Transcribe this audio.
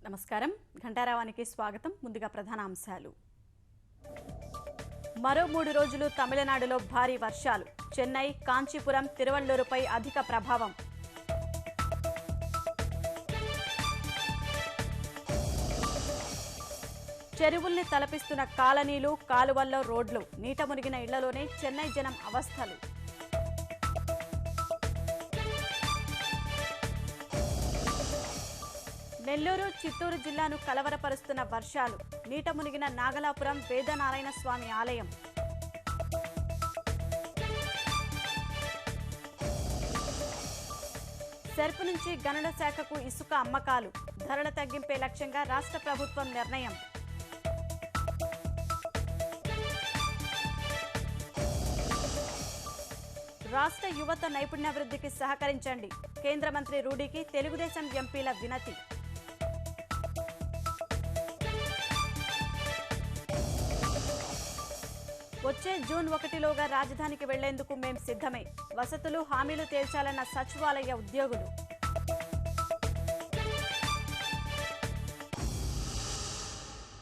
నమస్కారం ఘంటారావానికి స్వాగతం. ముందుగా ప్రధాన అంశాలు. మరో 3 రోజులు తమిళనాడులో భారీ వర్షాలు. చెన్నై, కాంచీపురం, తిరువళ్లూరుపై అధిక ప్రభావం. చెరువుల్ని తలపిస్తున్న కాలనీలు, కాలువల్లో రోడ్లు. నీట మునిగిన ఇళ్లలోనే చెన్నై జనం అవస్థలు. నెల్లూరు, చిత్తూరు జిల్లాను కలవరపరుస్తున్న వర్షాలు. నీట మునిగిన నాగలాపురం వేదనారాయణ స్వామి ఆలయం. సెర్పు నుంచి గనుల శాఖకు ఇసుక అమ్మకాలు. ధరల తగ్గింపే లక్ష్యంగా రాష్ట్ర ప్రభుత్వం నిర్ణయం. రాష్ట్ర యువత నైపుణ్యాభివృద్ధికి సహకరించండి. కేంద్ర మంత్రి రూడీకి తెలుగుదేశం ఎంపీల వినతి. వచ్చే జూన్ 1లోగా రాజధానికి వెళ్లేందుకు మేం సిద్ధమే. వసతులు, హామీలు తేల్చాలన్న సచివాలయ ఉద్యోగులు.